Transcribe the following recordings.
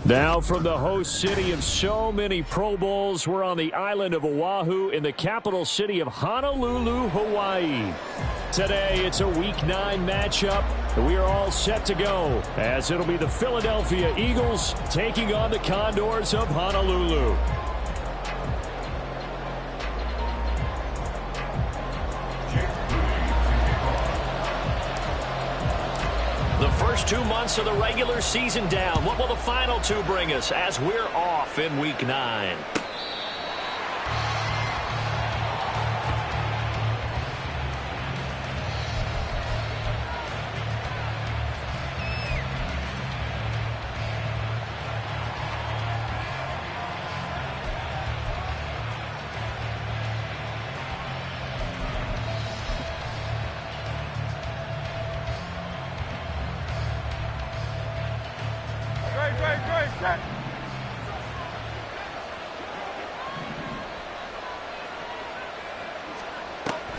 Now from the host city of so many Pro Bowls, we're on the island of Oahu in the capital city of Honolulu, Hawaii. Today, it's a Week 9 matchup, and we are all set to go, as it'll be the Philadelphia Eagles taking on the Condors of Honolulu. The first 2 months of the regular season down. What will the final 2 bring us as we're off in Week 9?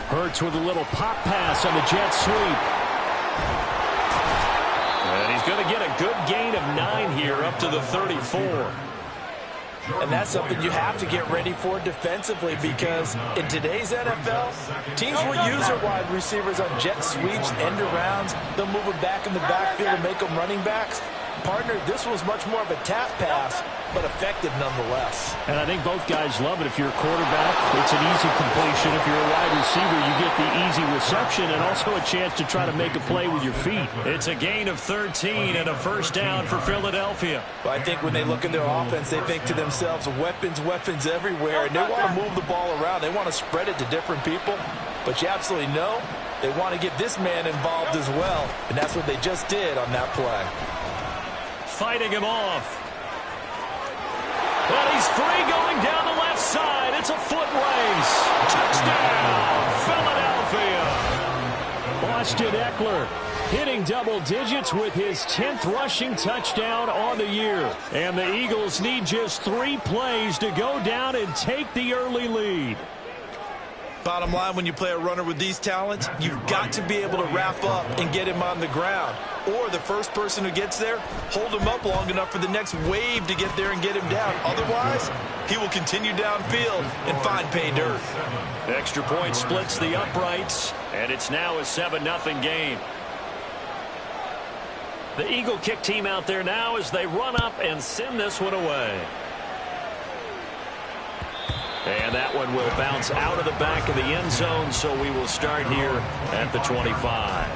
Hurts with a little pop pass on the jet sweep. And he's going to get a good gain of 9 here up to the 34. And that's something you have to get ready for defensively, because in today's NFL, teams will use their wide receivers on jet sweeps, end arounds. They'll move them back in the backfield and make them running backs. Partner, this was much more of a tap pass, but effective nonetheless. And I think both guys love it. If you're a quarterback, it's an easy completion. If you're a wide receiver, you get the easy reception and also a chance to try to make a play with your feet. It's a gain of 13 and a first down for Philadelphia. Well, I think when they look at their offense, they think to themselves, weapons, weapons everywhere, and they want to move the ball around. They want to spread it to different people, but you absolutely know they want to get this man involved as well, and that's what they just did on that play. Fighting him off. Well, he's free going down the left side. It's a foot race. Touchdown, Philadelphia. Austin Eckler hitting double digits with his 10th rushing touchdown on the year. And the Eagles need just 3 plays to go down and take the early lead. Bottom line, when you play a runner with these talents, you've got to be able to wrap up and get him on the ground. Or the first person who gets there, hold him up long enough for the next wave to get there and get him down. Otherwise, he will continue downfield and find pay dirt. Extra point splits the uprights, and it's now a 7-0 game. The Eagle kick team out there now as they run up and send this one away. And that one will bounce out of the back of the end zone, so we will start here at the 25.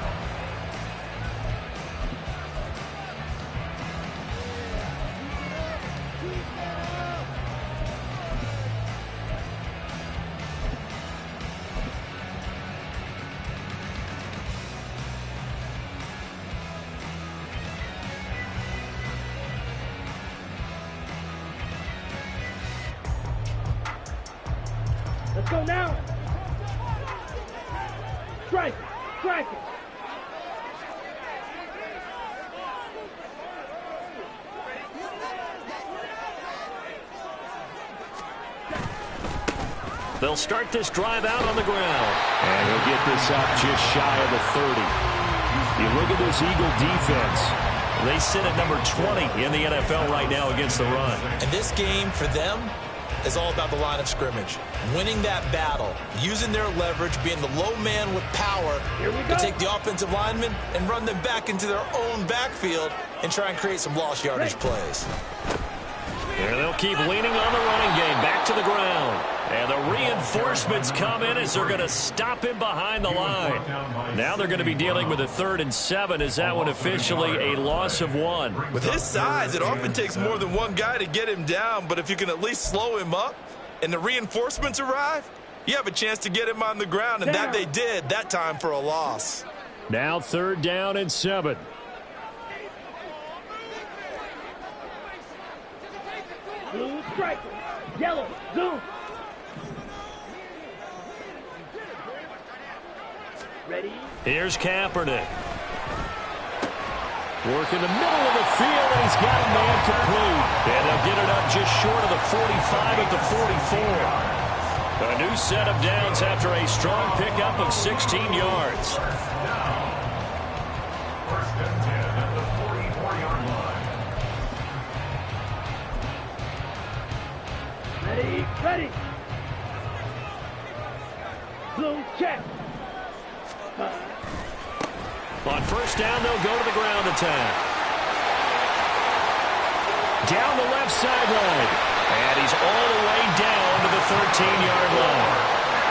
Let's go now. Strike it. Strike it. They'll start this drive out on the ground. And he'll get this up just shy of the 30. You look at this Eagle defense. They sit at number 20 in the NFL right now against the run. And this game for them is all about the line of scrimmage. Winning that battle, using their leverage, being the low man with power to take the offensive linemen and run them back into their own backfield and try and create some lost yardage plays. And they'll keep leaning on the running game, back to the ground. And the reinforcements come in as they're going to stop him behind the line. Now they're going to be dealing with a 3rd and 7. Is that one officially a loss of 1? With his size, it often takes more than one guy to get him down, but if you can at least slow him up and the reinforcements arrive, you have a chance to get him on the ground, and that they did, that time for a loss. Now 3rd down and 7. Blue striker. Yellow. Zoom. Ready? Here's Kaepernick. Work in the middle of the field, and he's got a man complete. And they'll get it up just short of the 45 at the 44. A new set of downs after a strong pickup of 16 yards. First and 10 at the 44-yard line. Ready? Ready. Blue check. On 1st down, they'll go to the ground attack. Down the left sideline. And he's all the way down to the 13-yard line.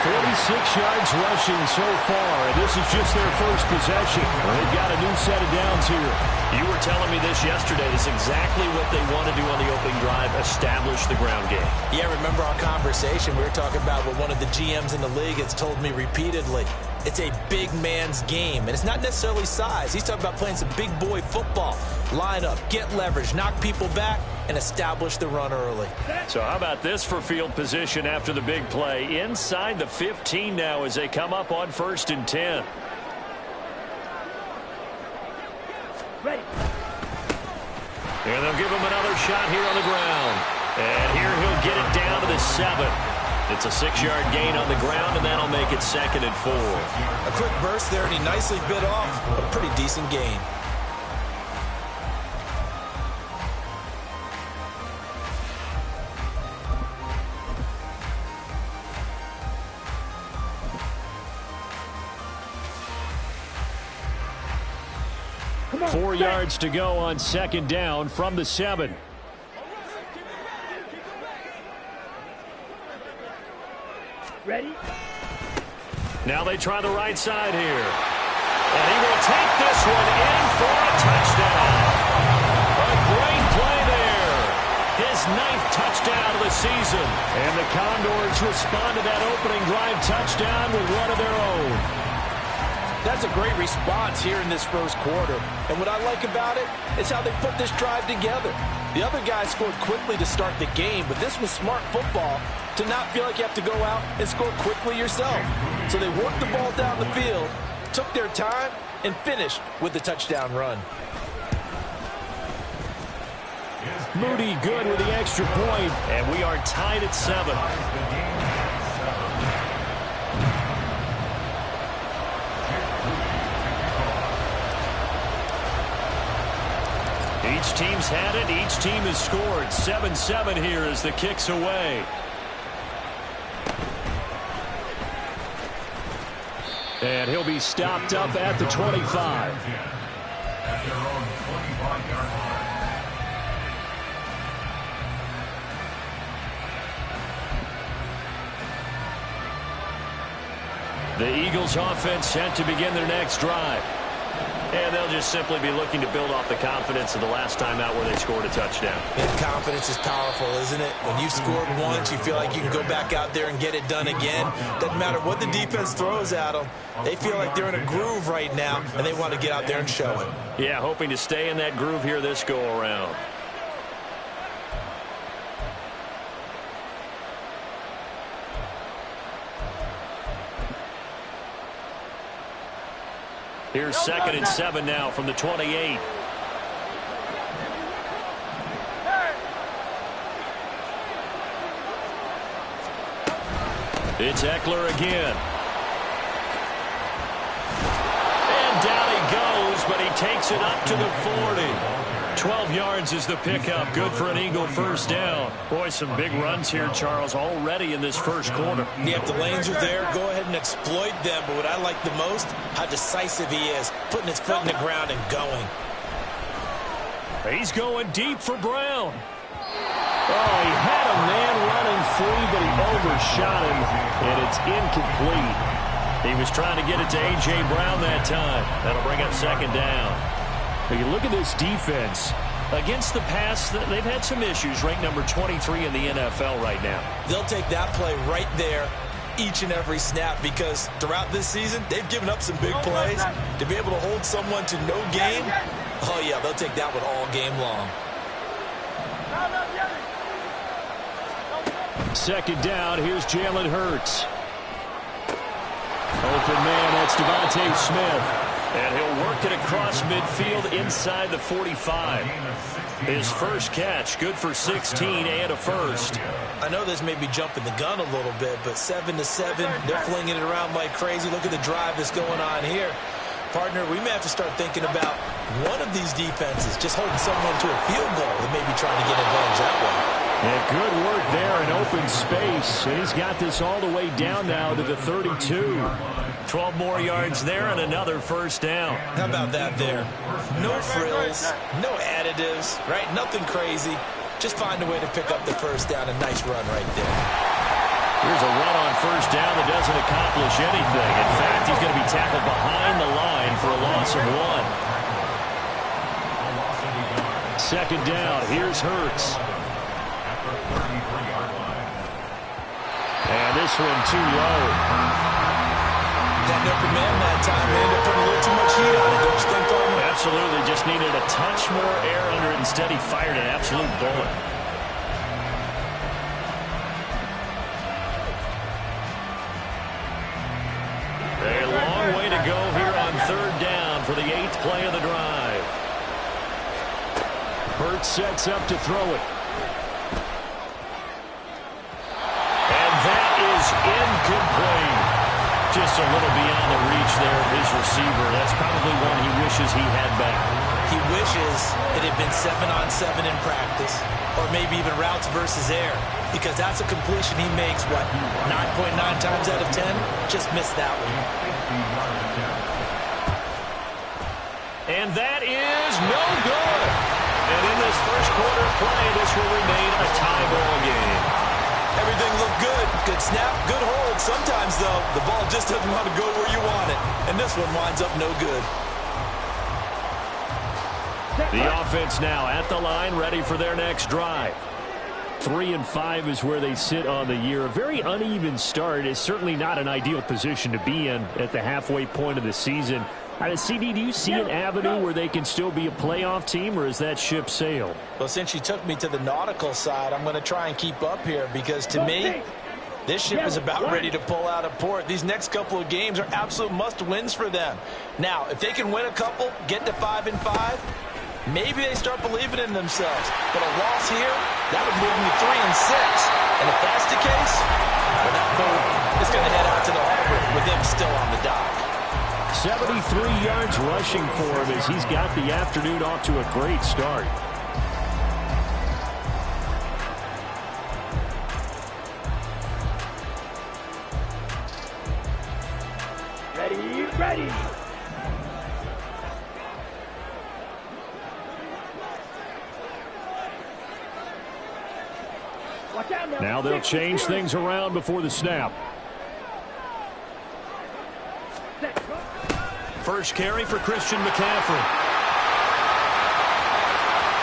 46 yards rushing so far, and this is just their first possession. They've got a new set of downs here. You were telling me this yesterday. This is exactly what they want to do on the opening drive, establish the ground game. Yeah, remember our conversation? We were talking about what one of the GMs in the league has told me repeatedly. It's a big man's game, and it's not necessarily size. He's talking about playing some big boy football. Line up, get leverage, knock people back, and establish the run early. So how about this for field position after the big play? Inside the 15 now as they come up on 1st and 10. Ready. And they'll give him another shot here on the ground. And here he'll get it down to the 7. It's a 6-yard gain on the ground, and that'll make it 2nd and 4. A quick burst there, and he nicely bit off a pretty decent gain. Come on. 4 yards to go on 2nd down from the 7. Ready? Now they try the right side here. And he will take this one in for a touchdown. A great play there. His 9th touchdown of the season. And the Condors respond to that opening drive touchdown with one of their own. That's a great response here in this first quarter. And what I like about it is how they put this drive together. The other guys scored quickly to start the game, but this was smart football to not feel like you have to go out and score quickly yourself. So they worked the ball down the field, took their time, and finished with the touchdown run. Moody good with the extra point, and we are tied at 7. Each team's had it. Each team has scored. 7-7 here as the kick's away. And he'll be stopped up at the 25. At their own 25-yard line. The Eagles offense set to begin their next drive. And they'll just simply be looking to build off the confidence of the last time out where they scored a touchdown. And confidence is powerful, isn't it? When you've scored once, you feel like you can go back out there and get it done again. Doesn't matter what the defense throws at them. They feel like they're in a groove right now, and they want to get out there and show it. Yeah, hoping to stay in that groove here this go-around. Here's 2nd and 7 now from the 28. It's Eckler again. And down he goes, but he takes it up to the 40. 12 yards is the pickup. Good for an Eagle first down. Boy, some big runs here, Charles, already in this first quarter. Yeah, if the lanes are there, go ahead and exploit them. But what I like the most, how decisive he is, putting his foot in the ground and going. He's going deep for Brown. Oh, he had a man running free, but he overshot him, and it's incomplete. He was trying to get it to A.J. Brown that time. That'll bring up 2nd down. Now you look at this defense. Against the pass, they've had some issues. Ranked number 23 in the NFL right now. They'll take that play right there each and every snap because throughout this season, they've given up some big plays. To be able to hold someone to no gain, oh, yeah, they'll take that one all game long. Second down, here's Jalen Hurts. Open man, that's Devontae Smith. And he'll work it across midfield inside the 45. His first catch, good for 16 and a first. I know this may be jumping the gun a little bit, but 7-7, they're flinging it around like crazy. Look at the drive that's going on here. Partner, we may have to start thinking about one of these defenses just holding someone to a field goal and maybe trying to get advantage that way. Yeah, good work there in open space. And he's got this all the way down now to the 32. 12 more yards there and another first down. How about that there? No frills, no additives, right? Nothing crazy. Just find a way to pick up the first down. A nice run right there. Here's a run on first down that doesn't accomplish anything. In fact, he's going to be tackled behind the line for a loss of 1. Second down, here's Hurts. And this one too low. That open man that time ended up putting a little too much heat on it, don't you think, Coleman? Absolutely, just needed a touch more air under it. Instead, he fired an absolute bullet. A long way to go here on third down for the 8th play of the drive. Hurts sets up to throw it. And that is incomplete. Just a little beyond the reach there of his receiver. That's probably one he wishes he had back. He wishes it had been 7-on-7 in practice, or maybe even routes versus air, because that's a completion he makes, what, 9.9 times out of 10? Just missed that one. And that is no good. And in this first quarter play, this will remain a tie ball game. Everything looked good. Good snap, good hold. Sometimes, though, the ball just doesn't want to go where you want it. And this one winds up no good. The offense now at the line, ready for their next drive. 3-5 is where they sit on the year. A very uneven start is certainly not an ideal position to be in at the halfway point of the season. CD, do you see an avenue where they can still be a playoff team, or is that ship sailed? Well, since you took me to the nautical side, I'm going to try and keep up here because, to me, this ship is about ready to pull out of port. These next couple of games are absolute must-wins for them. Now, if they can win a couple, get to 5-5, maybe they start believing in themselves. But a loss here, that would move them to 3-6. And if that's the case, well, that boat is going to head out to the harbor with them still on the dock. 73 yards rushing for him as he's got the afternoon off to a great start. Ready. Watch out now. Now they'll change things around before the snap. First carry for Christian McCaffrey.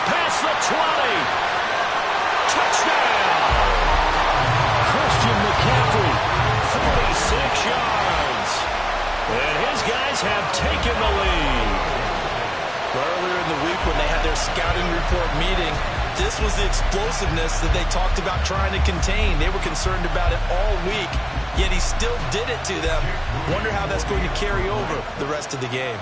Past the 20. Touchdown! Christian McCaffrey, 46 yards. And his guys have taken the lead. Earlier in the week when they had their scouting report meeting, this was the explosiveness that they talked about trying to contain. They were concerned about it all week, yet he still did it to them. Wonder how that's going to carry over the rest of the game.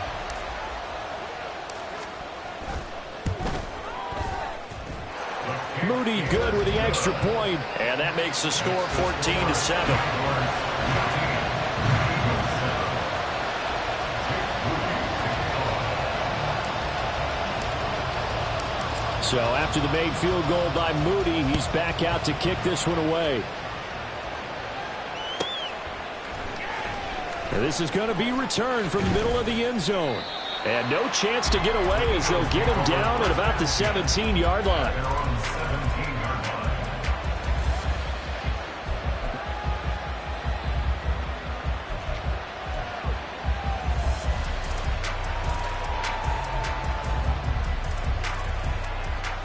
Moody good with the extra point, and that makes the score 14-7. So after the made field goal by Moody, he's back out to kick this one away. And this is going to be returned from the middle of the end zone. And no chance to get away as they'll get him down at about the 17-yard line.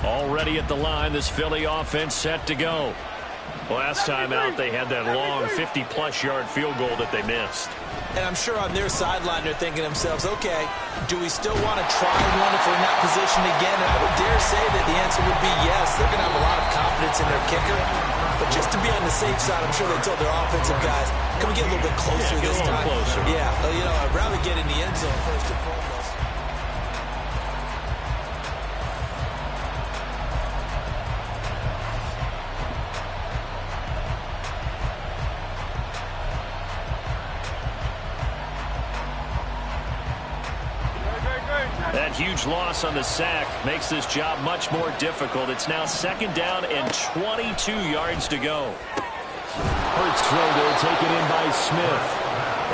Already at the line, this Philly offense set to go. Last time out, they had that long 50-plus yard field goal that they missed. And I'm sure on their sideline they're thinking to themselves, okay, do we still want to try one if we're in that position again? And I would dare say that the answer would be yes. They're going to have a lot of confidence in their kicker. But just to be on the safe side, I'm sure they told their offensive guys, can we get a little bit closer this time? Closer. Yeah, I'd rather get in the end zone first and foremost. That huge loss on the sack makes this job much more difficult. It's now 2nd down and 22 yards to go. Hurts throw there, taken in by Smith.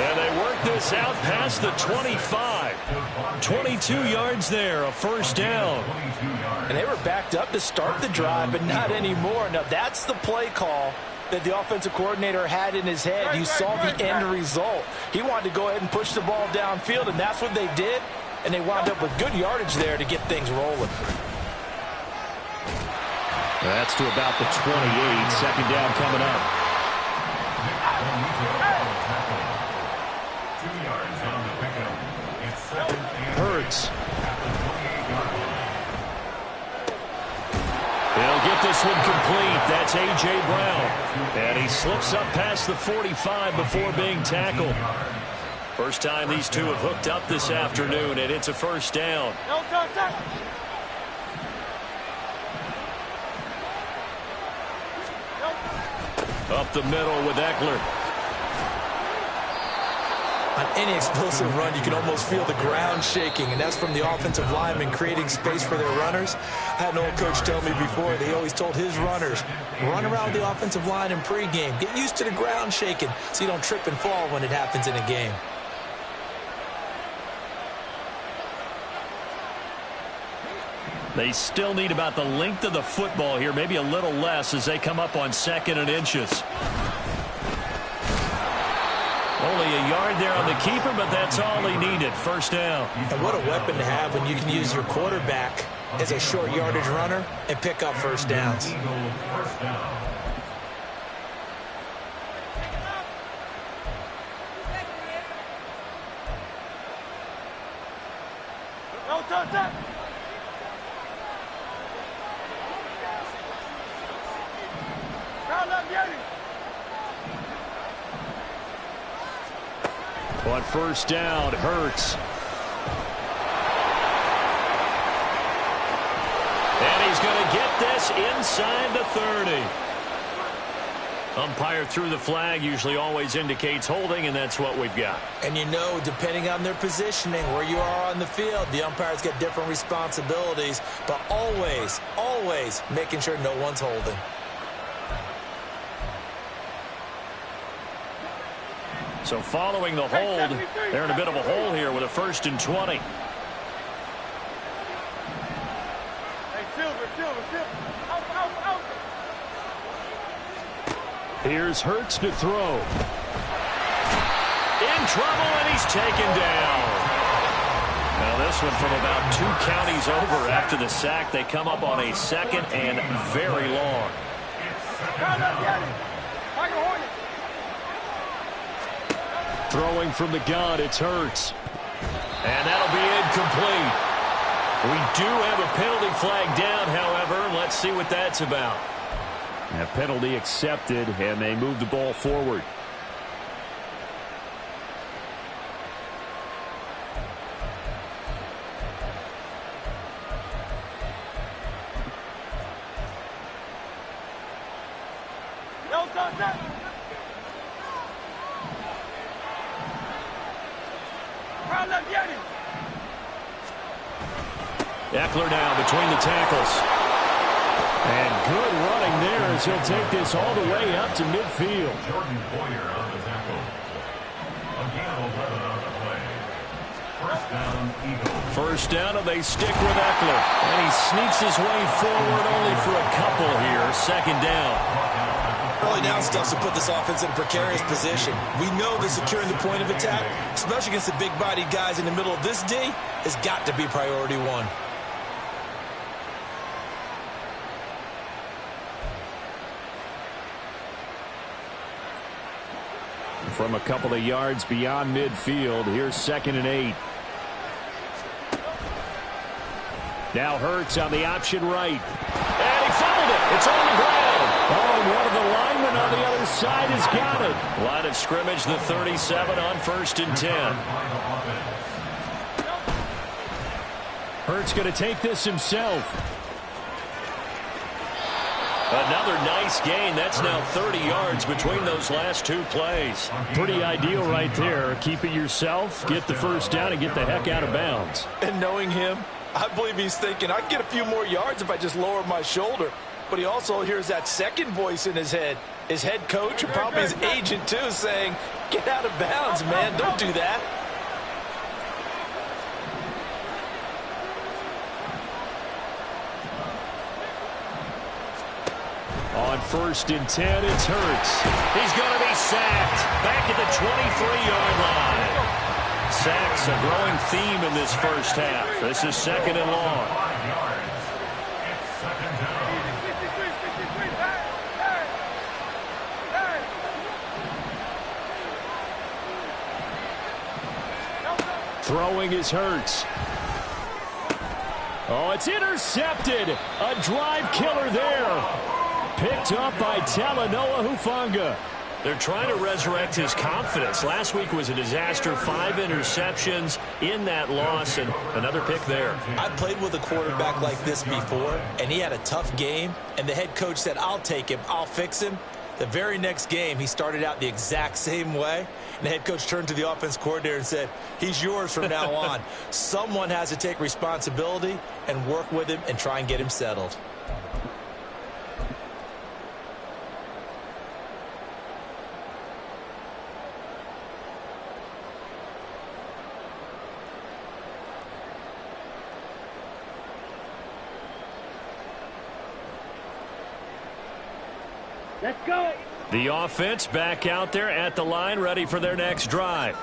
And they work this out past the 25. 22 yards there, a 1st down. And they were backed up to start the drive, but not anymore. Now, that's the play call that the offensive coordinator had in his head. You saw the end result. He wanted to go ahead and push the ball downfield, and that's what they did. And they wound up with good yardage there to get things rolling. That's to about the 28. 2nd down coming up. 2 yards on the pickup. It's 2nd and Hurts. at the 28-yard line. They'll get this one complete. That's A.J. Brown. And he slips up past the 45 before being tackled. First time these two have hooked up this afternoon, and it's a 1st down. Up the middle with Eckler. On any explosive run, you can almost feel the ground shaking, and that's from the offensive linemen creating space for their runners. I had an old coach tell me before, they always told his runners, run around the offensive line in pregame. Get used to the ground shaking so you don't trip and fall when it happens in a game. They still need about the length of the football here, maybe a little less as they come up on 2nd and inches. Only a yard there on the keeper, but that's all he needed. 1st down. And what a weapon to have when you can use your quarterback as a short yardage runner and pick up 1st downs. Eagle 1st down. On 1st down, Hurts. And he's going to get this inside the 30. Umpire threw the flag, usually always indicates holding, and that's what we've got. And you know, depending on their positioning, where you are on the field, the umpires get different responsibilities, but always, always making sure no one's holding. So following the hold, they're in a bit of a hole here with a 1st and 20. Here's Hurts to throw. In trouble, and he's taken down. Now this one from about 2 counties over after the sack. They come up on a 2nd and very long. Throwing from the gun, it's Hurts. And that'll be incomplete. We do have a penalty flag down, however. Let's see what that's about. A penalty accepted, and they move the ball forward. Eckler now between the tackles. And good running there as he'll take this all the way up to midfield. Jordan Boyer on the tackle. Again, 11 on the play. 1st down, Eagles. 1st down, and they stick with Eckler. And he sneaks his way forward only for a couple here. 2nd down. Early down stuff to put this offense in a precarious position. We know that securing the point of attack, especially against the big-bodied guys in the middle of this D, has got to be priority 1. from a couple of yards beyond midfield. Here's 2nd and 8. Now Hurts on the option right. And he fumbled it. It's on the ground. Oh, and one of the linemen on the other side has got it. Line of scrimmage, the 37 on 1st and 10. Hurts going to take this himself. Another nice gain. That's now 30 yards between those last 2 plays. Pretty ideal right there. Keep it yourself, get the first down, and get the heck out of bounds. And knowing him, I believe he's thinking, I can get a few more yards if I just lower my shoulder. But he also hears that second voice in his head. His head coach, and probably his agent too, saying, get out of bounds, man. Don't do that. On 1st and 10, it's Hurts. He's going to be sacked. Back at the 23-yard line. Sacks a growing theme in this first half. This is 2nd and long. Throwing is Hurts. Oh, it's intercepted. A drive killer there. Picked up by Talanoa Hufanga. They're trying to resurrect his confidence. Last week was a disaster. 5 interceptions in that loss, and another pick there. I played with a quarterback like this before, and he had a tough game, and the head coach said, I'll take him, I'll fix him. The very next game, he started out the exact same way, and the head coach turned to the offense coordinator and said, he's yours from now on. Someone has to take responsibility and work with him and try and get him settled. Let's go. The offense back out there at the line, ready for their next drive.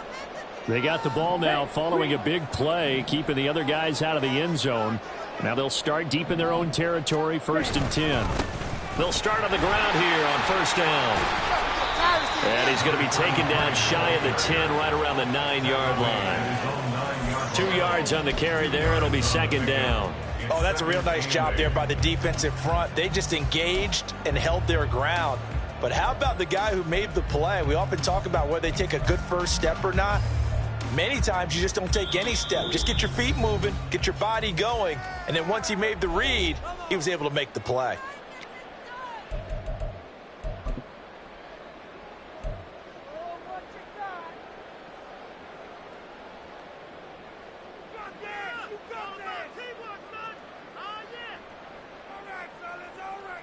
They got the ball now following a big play, keeping the other guys out of the end zone. Now they'll start deep in their own territory, 1st and 10. They'll start on the ground here on 1st down. And he's going to be taken down shy of the 10, right around the 9-yard line. 2 yards on the carry there. It'll be 2nd down. Oh, that's a real nice job there by the defensive front. They just engaged and held their ground. But how about the guy who made the play? We often talk about whether they take a good first step or not. Many times you just don't take any step. Just get your feet moving, get your body going, and then once he made the read, he was able to make the play.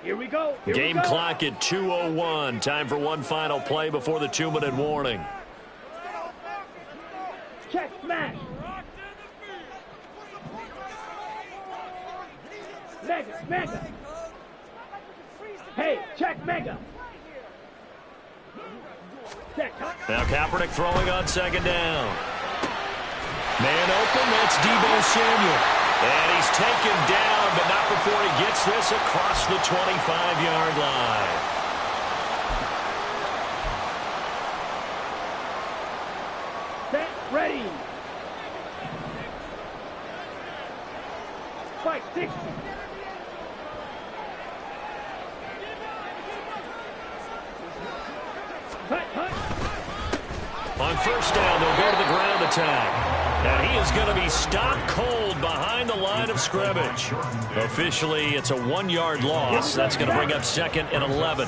Here we go. Game clock at 2:01. Time for one final play before the 2-minute warning. Check smash. Mega. Hey, check mega. Check. Now Kaepernick throwing on 2nd down. Man open, that's Deebo Samuel. And he's taken down, but not before he gets this across the 25-yard line. Set, ready. Fight, 6. Hut. On 1st down, they'll go to the ground attack. And he is going to be stopped cold behind the line of scrimmage. Officially, it's a 1-yard loss. That's going to bring up 2nd and 11.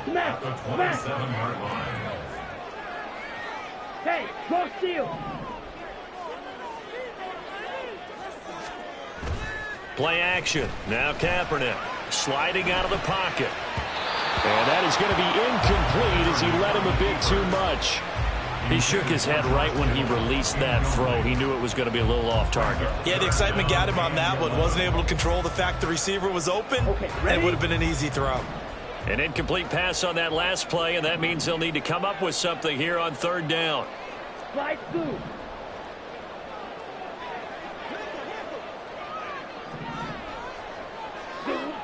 Smash. Hey, go steal. Play action. Now Kaepernick sliding out of the pocket. And that is going to be incomplete as he led him a bit too much. He shook his head right when he released that throw. He knew it was going to be a little off target. Yeah, the excitement got him on that one. Wasn't able to control the fact the receiver was open. And it would have been an easy throw. An incomplete pass on that last play, and that means they'll need to come up with something here on 3rd down. Slide through.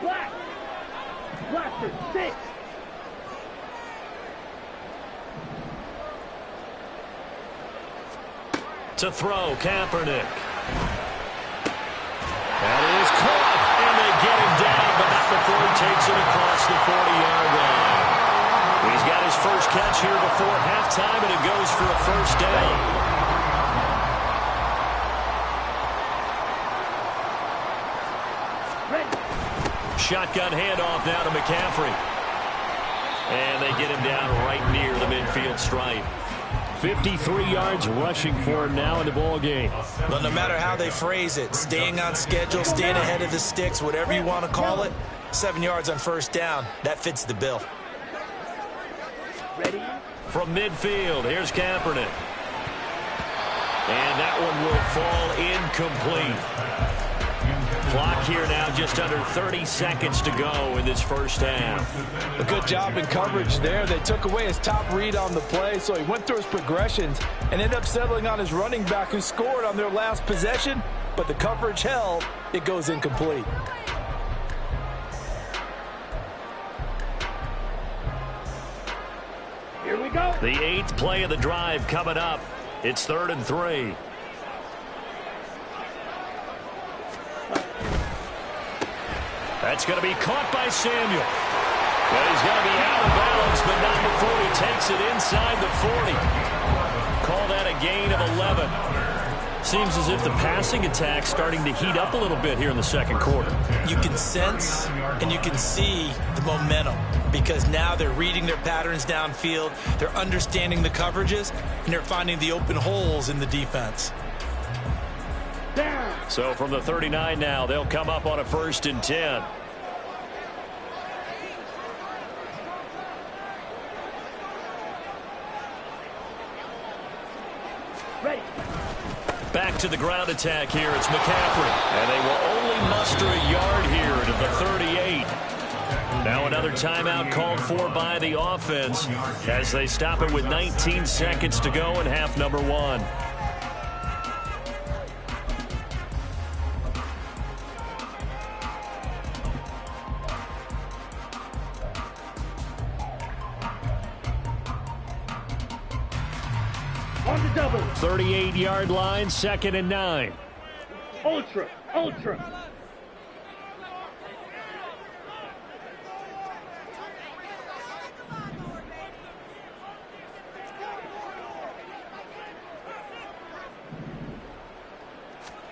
Black. Blaster, 6. To throw, Kaepernick. That is caught, and they get him down, but not before he takes it across the 40-yard line. He's got his first catch here before halftime, and it goes for a first down. Shotgun handoff now to McCaffrey. And they get him down right near the midfield stripe. 53 yards rushing for him now in the ball game. But no matter how they phrase it, staying on schedule, staying ahead of the sticks, whatever you want to call it, 7 yards on first down, that fits the bill. Ready? From midfield, here's Kaepernick. And that one will fall incomplete. Clock here now, just under 30 seconds to go in this first half. A good job in coverage there. They took away his top read on the play, so he went through his progressions and ended up settling on his running back who scored on their last possession, but the coverage held. It goes incomplete. Here we go. The 8th play of the drive coming up. It's 3rd and 3. That's going to be caught by Samuel. But he's going to be out of bounds, but not before he takes it inside the 40. Call that a gain of 11. Seems as if the passing attack's starting to heat up a little bit here in the second quarter. You can sense and you can see the momentum because now they're reading their patterns downfield, they're understanding the coverages, and they're finding the open holes in the defense. So from the 39 now, they'll come up on a 1st and 10. Ready. Back to the ground attack here. It's McCaffrey. And they will only muster a yard here to the 38. Now another timeout called for by the offense as they stop it with 19 seconds to go in half number 1. On the double. 38-yard line, 2nd and 9. Ultra. Ultra.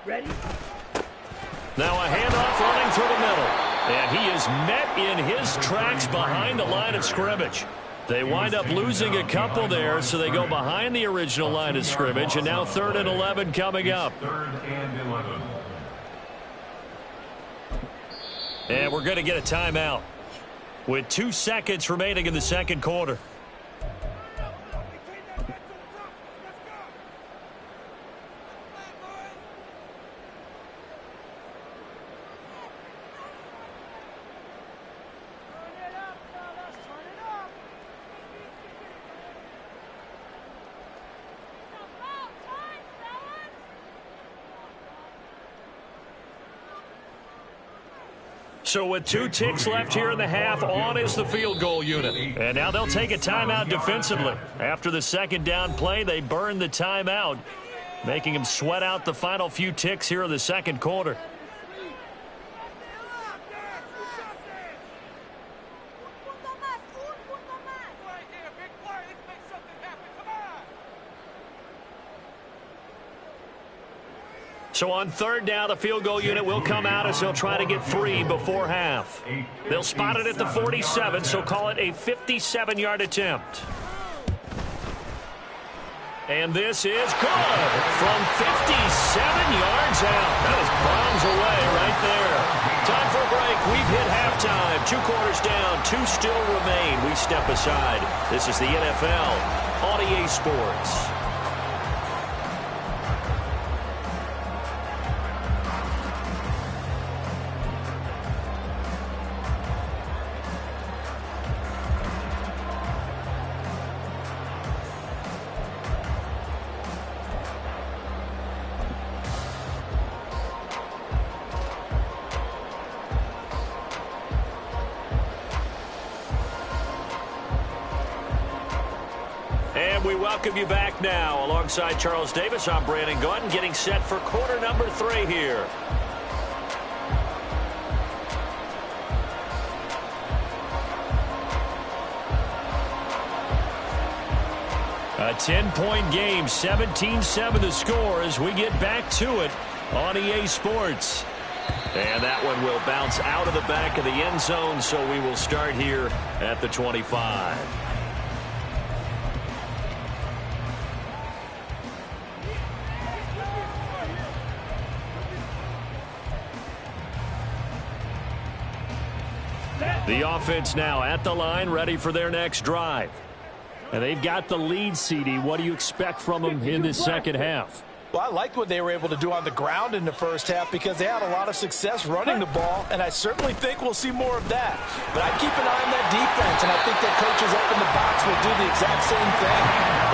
Ready? Now a handoff running through the middle. And he is met in his tracks behind the line of scrimmage. They wind up losing a couple there, so they go behind the original line of scrimmage, and now 3rd and 11 coming up. 3rd and 11. And we're going to get a timeout with 2 seconds remaining in the second quarter. So with 2 ticks left here in the half, on is the field goal unit. And now they'll take a timeout defensively. After the second down play, they burn the timeout, making them sweat out the final few ticks here in the second quarter. So on 3rd down, the field goal unit will come out as they'll try to get 3 before half. They'll spot it at the 47, so call it a 57-yard attempt. And this is good from 57 yards out. That is bombs away right there. Time for a break. We've hit halftime. 2 quarters down, 2 still remain. We step aside. This is the NFL on EA Sports. We welcome you back now. Alongside Charles Davis, I'm Brandon Gaudin, getting set for quarter number 3 here. A 10-point game, 17-7 the score as we get back to it on EA Sports. And that one will bounce out of the back of the end zone, so we will start here at the 25. The offense now at the line, ready for their next drive. And they've got the lead, CD. What do you expect from them in this second half? Well, I liked what they were able to do on the ground in the first half because they had a lot of success running the ball, and I certainly think we'll see more of that. But I keep an eye on that defense, and I think that coaches up in the box will do the exact same thing.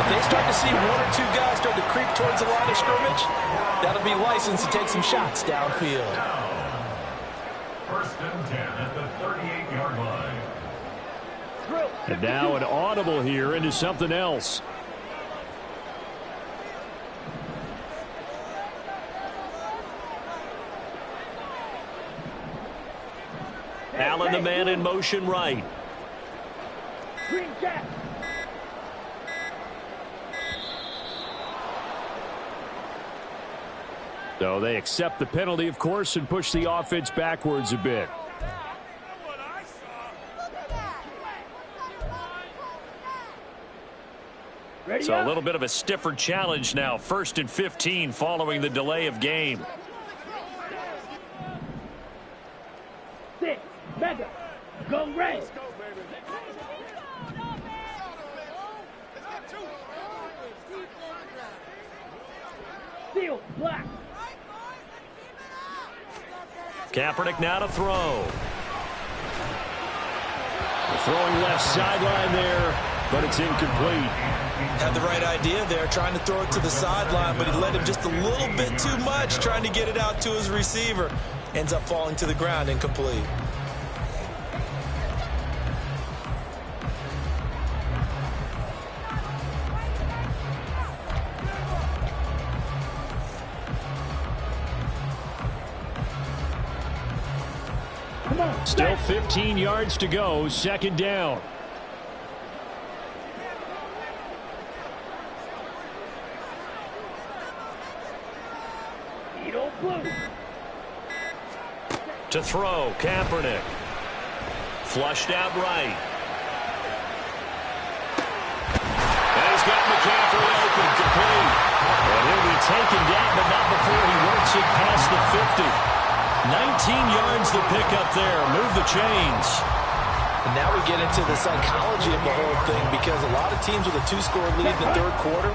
If they start to see 1 or 2 guys start to creep towards the line of scrimmage, that'll be license to take some shots downfield. First and 10 at the 38-yard line. And now an audible here into something else. Allen, the man in motion right. Green jack. So they accept the penalty, of course, and push the offense backwards a bit. Ready So a up. little bit of a stiffer challenge now. 1st and 15 following the delay of game. 6. Mega. Go red. Steel. Black. Kaepernick now to throw. Throwing left sideline there, but it's incomplete. Had the right idea there, trying to throw it to the sideline, but he led him just a little bit too much, trying to get it out to his receiver. Ends up falling to the ground, incomplete. Come on. Still back. 15 yards to go, 2nd down. Needle blue. To throw, Kaepernick. Flushed out right. And he's got McCaffrey open, complete. And he'll be taken down, but not before he works it past the 50. 19 yards the pickup there. Move the chains. And now we get into the psychology of the whole thing because a lot of teams with a 2-score lead in the 3rd quarter,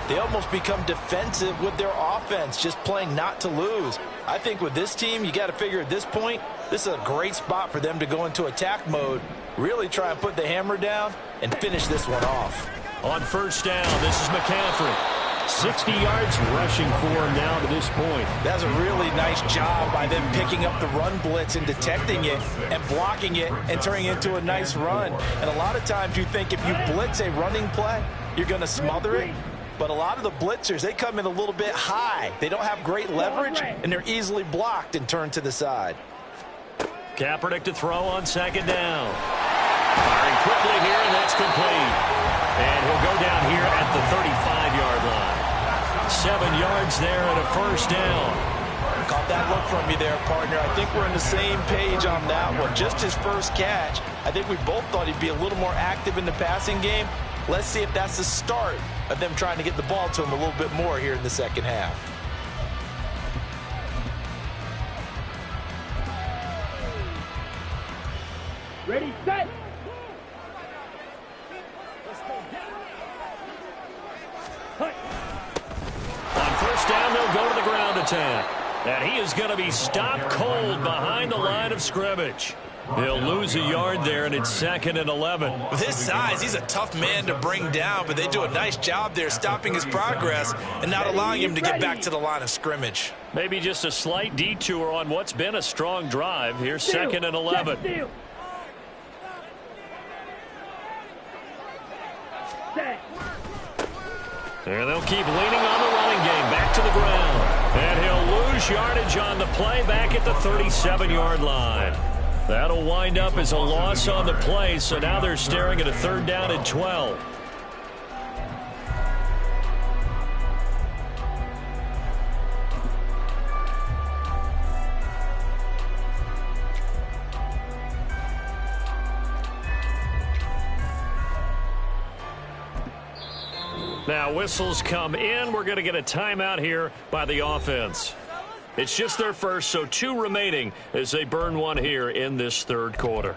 they almost become defensive with their offense, just playing not to lose. I think with this team, you got to figure at this point, this is a great spot for them to go into attack mode, really try and put the hammer down and finish this one off. On 1st down, this is McCaffrey. 60 yards rushing for him now to this point. That's a really nice job by them picking up the run blitz and detecting it and blocking it and turning it into a nice run. And a lot of times you think if you blitz a running play, you're going to smother it. But a lot of the blitzers, they come in a little bit high. They don't have great leverage, and they're easily blocked and turned to the side. Kaepernick to throw on 2nd down. Firing quickly here, and that's complete. And he'll go down here at the 35-yard line. 7 yards there and a 1st down. Caught that look from you there, partner. I think we're on the same page on that one. Just his first catch. I think we both thought he'd be a little more active in the passing game. Let's see if that's the start of them trying to get the ball to him a little bit more here in the second half. Ready, set. Hut. On 1st down, they'll go to the ground attack. And he is going to be stopped cold behind the line of scrimmage. He'll lose a yard there, and it's 2nd and 11. With his size, he's a tough man to bring down, but they do a nice job there stopping his progress and not allowing him to get back to the line of scrimmage. Maybe just a slight detour on what's been a strong drive. Here's 2nd and 11. Set. And they'll keep leaning on the running game. Back to the ground. And he'll lose yardage on the play back at the 37-yard line. That'll wind up as a loss on the play, so now they're staring at a 3rd down and 12. Now whistles come in. We're going to get a timeout here by the offense. It's just their first, so 2 remaining as they burn one here in this 3rd quarter.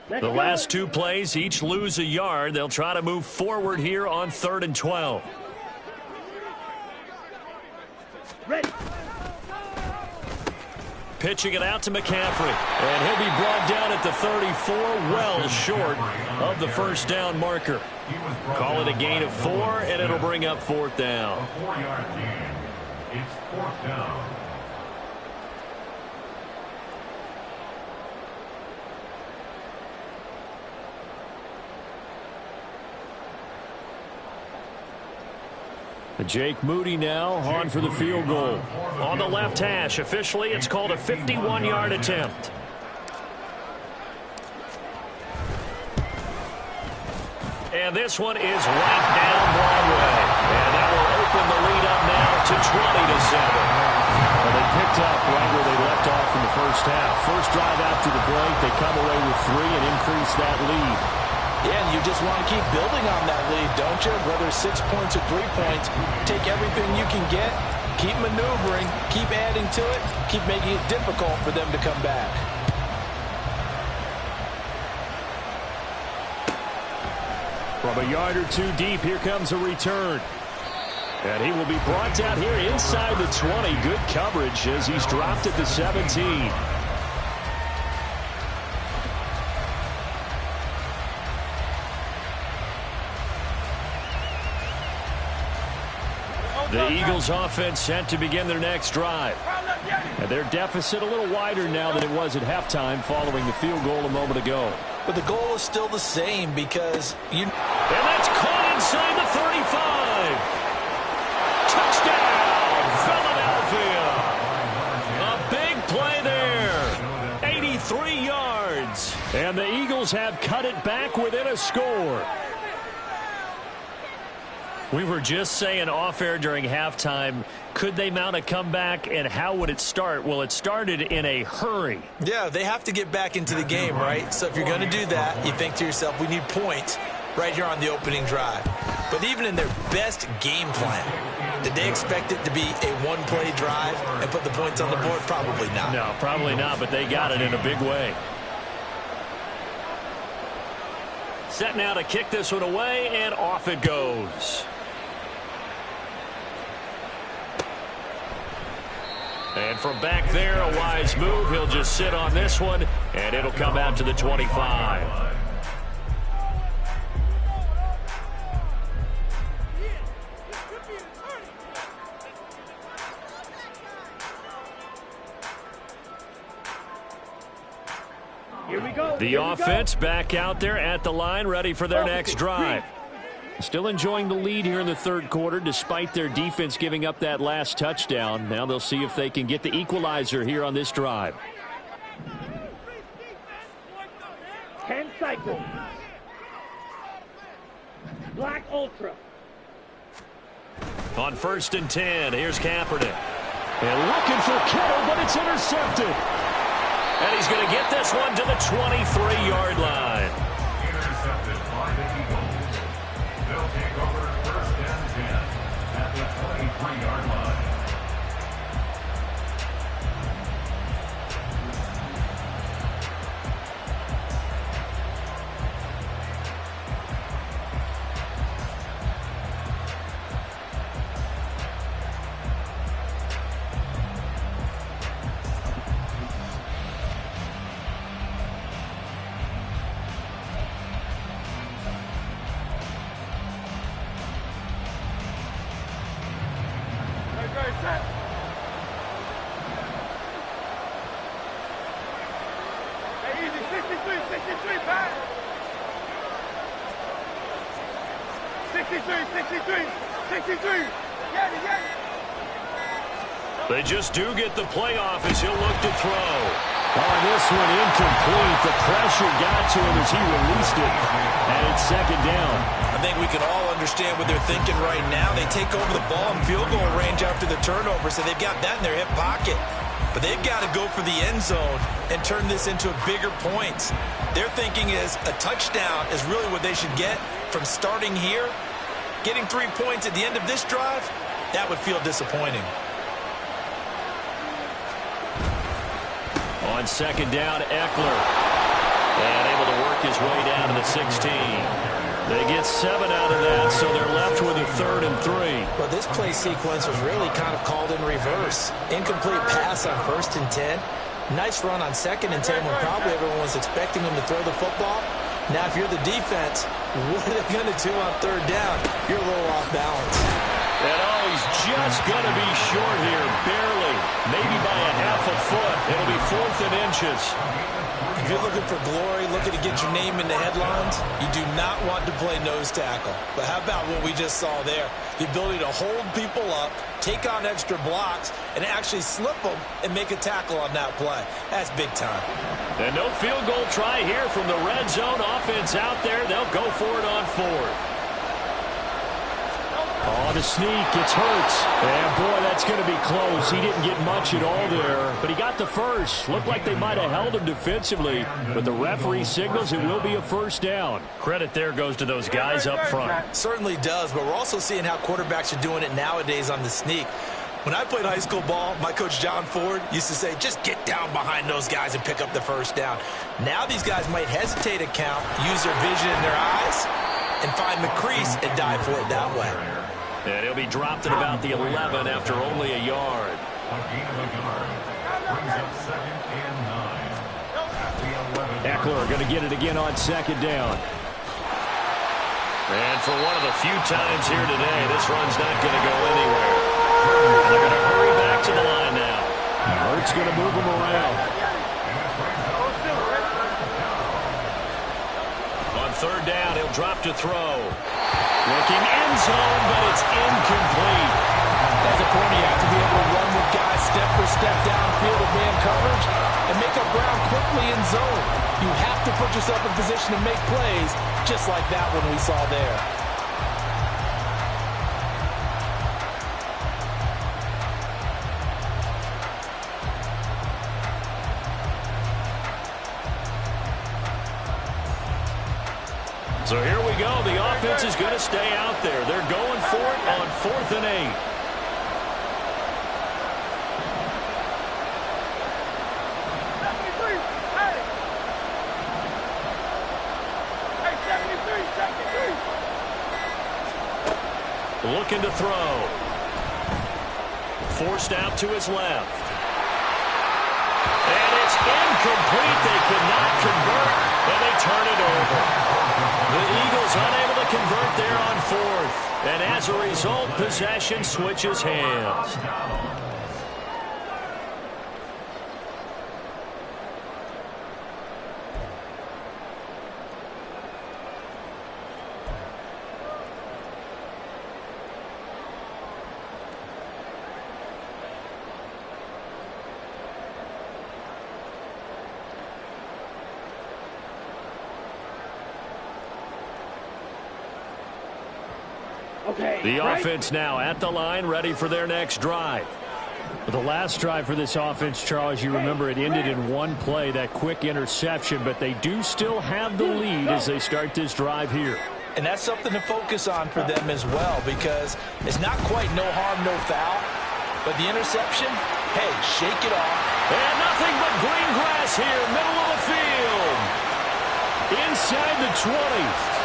The last 2 plays each lose a yard. They'll try to move forward here on 3rd and 12. Ready. Pitching it out to McCaffrey. And he'll be brought down at the 34, well short of the 1st down marker. Call it a gain of 4, and it'll bring up 4th down. A 4-yard gain. It's 4th down. Jake Moody now on for the field goal. On the left hash, officially it's called a 51-yard attempt. And this one is right down Broadway. And that will open the lead up now to 20-7. Well, they picked up right where they left off in the first half. First drive after the break, they come away with 3 and increase that lead. Yeah, and you just want to keep building on that lead, don't you? Whether 6 points or 3 points, take everything you can get, keep maneuvering, keep adding to it, keep making it difficult for them to come back. From a yard or 2 deep, here comes a return. And he will be brought down here inside the 20. Good coverage as he's dropped at the 17. The Eagles offense set to begin their next drive. And their deficit a little wider now than it was at halftime following the field goal a moment ago. But the goal is still the same because you... And that's caught inside the 35. Touchdown, Philadelphia. A big play there. 83 yards. And the Eagles have cut it back within a score. We were just saying off-air during halftime, could they mount a comeback and how would it start? Well, it started in a hurry. Yeah, they have to get back into the game, right? So if you're going to do that, you think to yourself, we need points right here on the opening drive. But even in their best game plan, did they expect it to be a one-play drive and put the points on the board? Probably not. No, probably not, but they got it in a big way. Set now to kick this one away, and off it goes. And from back there, a wise move. He'll just sit on this one, and it'll come out to the 25. Here we go. The offense back out there at the line, ready for their next drive. Still enjoying the lead here in the 3rd quarter, despite their defense giving up that last touchdown. Now they'll see if they can get the equalizer here on this drive. 10 cycles. Black Ultra. On 1st and 10, here's Kaepernick. And looking for Kittle, but it's intercepted. And he's going to get this one to the 23-yard line. Intercepted by the Eagles. They'll take over 1st and 10 at the 23-yard line. They just do get the playoff as he'll look to throw. Oh, this one incomplete. The pressure got to him as he released it. And it's second down. I think we can all understand what they're thinking right now. They take over the ball in field goal range after the turnover, so they've got that in their hip pocket. But they've got to go for the end zone and turn this into a bigger points. Their thinking is a touchdown is really what they should get from starting here. Getting 3 points at the end of this drive, that would feel disappointing. On second down, Eckler. And able to work his way down to the 16. They get 7 out of that, so they're left with a 3rd and 3. Well, this play sequence was really kind of called in reverse. Incomplete pass on 1st and 10. Nice run on 2nd and 10 when probably everyone was expecting him to throw the football. Now, if you're the defense, what are they going to do on 3rd down? You're a little off balance. And oh, he's just going to be short here, barely. Maybe by a half a foot. It'll be 4th and inches. If you're looking for glory, looking to get your name in the headlines, you do not want to play nose tackle. But how about what we just saw there? The ability to hold people up, take on extra blocks, and actually slip them and make a tackle on that play. That's big time. And no field goal try here from the red zone. Offense out there. They'll go for it on 4th. Oh, the sneak, it's Hurts. And, boy, that's going to be close. He didn't get much at all there, but he got the first. Looked like they might have held him defensively, but the referee signals it will be a 1st down. Credit there goes to those guys up front. Certainly does, but we're also seeing how quarterbacks are doing it nowadays on the sneak. When I played high school ball, my coach John Ford used to say, just get down behind those guys and pick up the 1st down. Now these guys might hesitate to count, use their vision in their eyes, and find the crease and dive for it that way. And he'll be dropped at about the 11 after only a yard. Eckler going to get it again on 2nd down. And for one of the few times here today, this run's not going to go anywhere. And they're going to hurry back to the line now. Hurts going to move him around. On 3rd down, he'll drop to throw. Looking end zone, but it's incomplete. As a corner, you have to be able to run with guys step for step downfield with man coverage and make up ground quickly in zone. You have to put yourself in position to make plays, just like that one we saw there. So here we go. The offense is going to stay out there. They're going for it on 4th and 8. Looking to throw. Forced out to his left. And it's incomplete. They cannot convert, and they turn it over. The Eagles unable to convert there on 4th. And as a result, possession switches hands. The offense now at the line, ready for their next drive. The last drive for this offense, Charles, you remember it ended in one play, that quick interception, but they do still have the lead as they start this drive here. And that's something to focus on for them as well, because it's not quite no harm, no foul, but the interception, hey, shake it off. And nothing but green grass here, middle of the field. Inside the 20.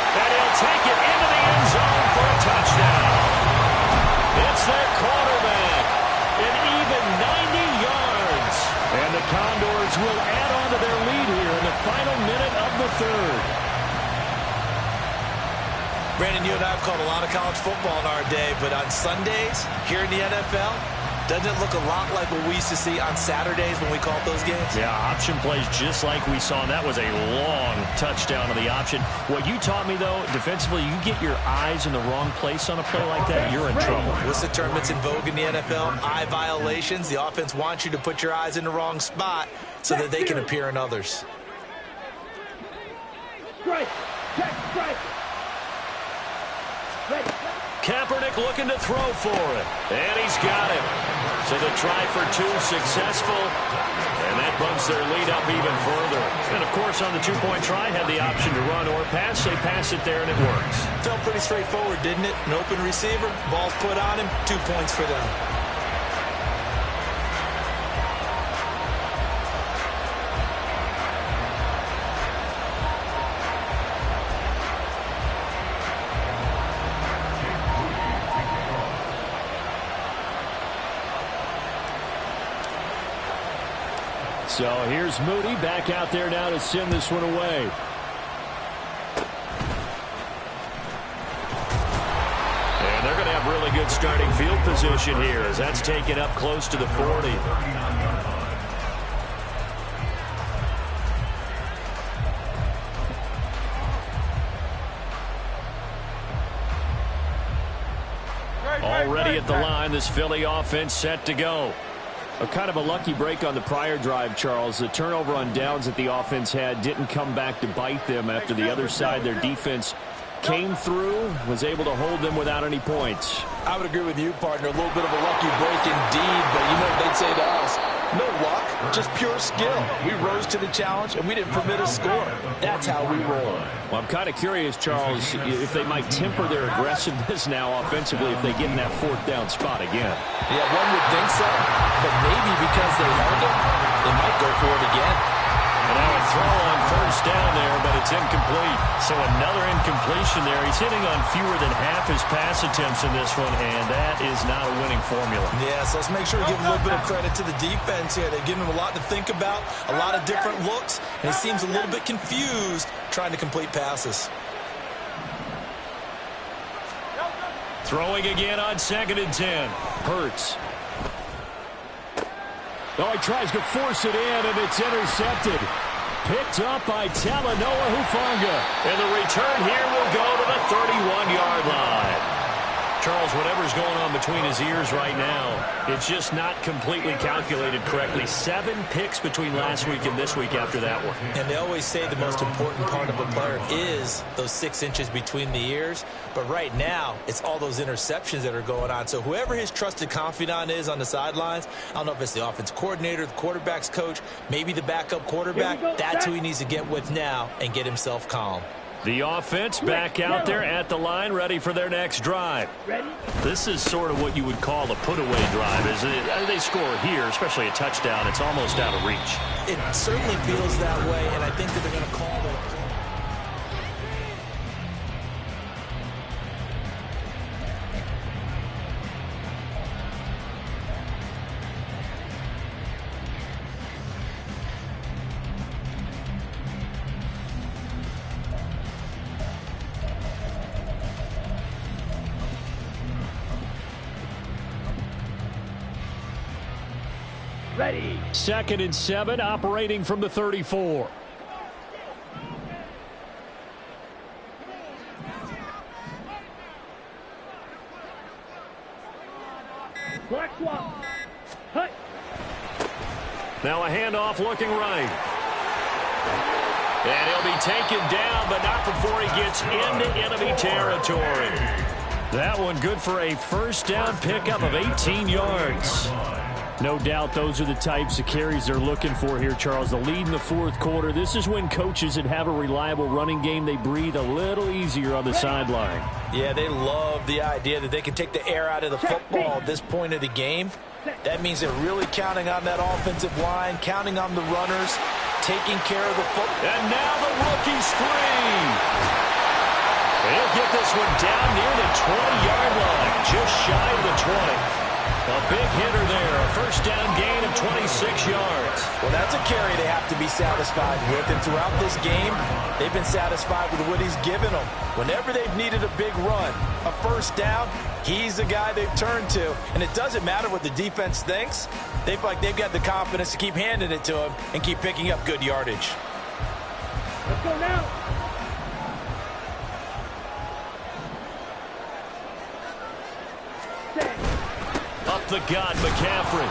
And he'll take it into the end zone for a touchdown. It's their quarterback. An even 90 yards. And the Condors will add on to their lead here in the final minute of the 3rd. Brandon, you and I have called a lot of college football in our day, but on Sundays here in the NFL, doesn't it look a lot like what we used to see on Saturdays when we called those games? Yeah, option plays just like we saw. And that was a long touchdown on the option. What you taught me, though, defensively, you get your eyes in the wrong place on a play like that, you're in trouble. What's the term that's in vogue in the NFL? Eye violations. The offense wants you to put your eyes in the wrong spot so that they can appear in others. Strike. Check strike. Ready. Kaepernick looking to throw for it. And he's got it. So the try for 2 successful. And that bumps their lead up even further. And, of course, on the 2-point try, had the option to run or pass. They pass it there, and it works. Felt pretty straightforward, didn't it? An open receiver, ball's put on him, 2 points for them. So here's Moody back out there now to send this one away. And they're going to have really good starting field position here as that's taken up close to the 40. Already at the line, this Philly offense set to go. A kind of a lucky break on the prior drive, Charles. The turnover on downs that the offense had didn't come back to bite them after the other side. Their defense came through, was able to hold them without any points. I would agree with you, partner. A little bit of a lucky break indeed, but you know what they'd say to us? No luck, just pure skill. We rose to the challenge, and we didn't permit a score. That's how we roll. Well, I'm kind of curious, Charles, if they might temper their aggressiveness now offensively if they get in that 4th down spot again. Yeah, one would think so, but maybe because they held it, they might go for it again. And now a throw on 1st down there, but it's incomplete. So another incompletion there. He's hitting on fewer than half his pass attempts in this one, and that is not a winning formula. Yeah, so let's make sure we give a little bit of credit to the defense here. They've given him a lot to think about, a lot of different looks, and he seems a little bit confused trying to complete passes. Throwing again on 2nd and 10. Hurts. Oh, he tries to force it in, and it's intercepted. Picked up by Talanoa Hufanga. And the return here will go to the 31-yard line. Charles, whatever's going on between his ears right now, it's just not completely calculated correctly. 7 picks between last week and this week after that one. And they always say the most important part of a player is those 6 inches between the ears. But right now, it's all those interceptions that are going on. So whoever his trusted confidant is on the sidelines, I don't know if it's the offense coordinator, the quarterback's coach, maybe the backup quarterback, that's who he needs to get with now and get himself calm. The offense back out there at the line, ready for their next drive. This is sort of what you would call a put-away drive, isn't it? They score here, especially a touchdown. It's almost out of reach. It certainly feels that way, and I think that they're going to call it. Ready. 2nd and 7, operating from the 34. Black swap. Hut. Now a handoff looking right. And he'll be taken down, but not before he gets into enemy territory. That one good for a 1st down pickup of 18 yards. No doubt those are the types of carries they're looking for here, Charles. The lead in the 4th quarter. This is when coaches that have a reliable running game, they breathe a little easier on the sideline. Yeah, they love the idea that they can take the air out of the football at this point of the game. That means they're really counting on that offensive line, counting on the runners, taking care of the football. And now the rookie's free. He'll get this one down near the 20-yard line, just shy of the 20. A big hitter there. A first down gain of 26 yards. Well, that's a carry they have to be satisfied with. And throughout this game, they've been satisfied with what he's given them. Whenever they've needed a big run, a first down, he's the guy they've turned to. And it doesn't matter what the defense thinks. They feel like they've got the confidence to keep handing it to him and keep picking up good yardage. Let's go now. Up the gut, McCaffrey.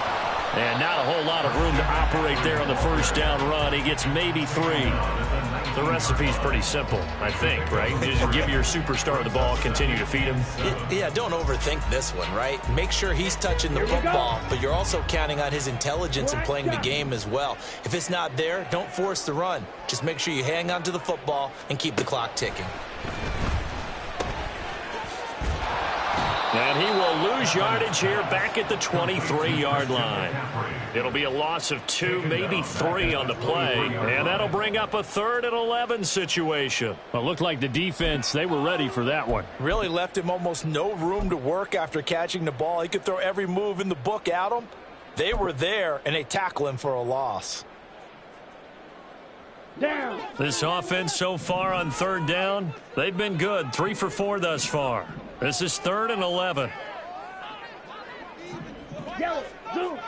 And not a whole lot of room to operate there on the first down run. He gets maybe 3. The recipe's pretty simple, I think, right? Just give your superstar the ball, continue to feed him. Yeah, don't overthink this one, right? Make sure he's touching the football, but you're also counting on his intelligence and playing the game as well. If it's not there, don't force the run. Just make sure you hang on to the football and keep the clock ticking. And he will lose yardage here back at the 23-yard line. It'll be a loss of 2, maybe 3 on the play. And that'll bring up a 3rd and 11 situation. Well, it looked like the defense, they were ready for that one. Really left him almost no room to work after catching the ball. He could throw every move in the book at him. They were there, and they tackle him for a loss. Down. This offense so far on 3rd down, they've been good. 3 for 4 thus far. This is 3rd and 11. Yellow. Zoom.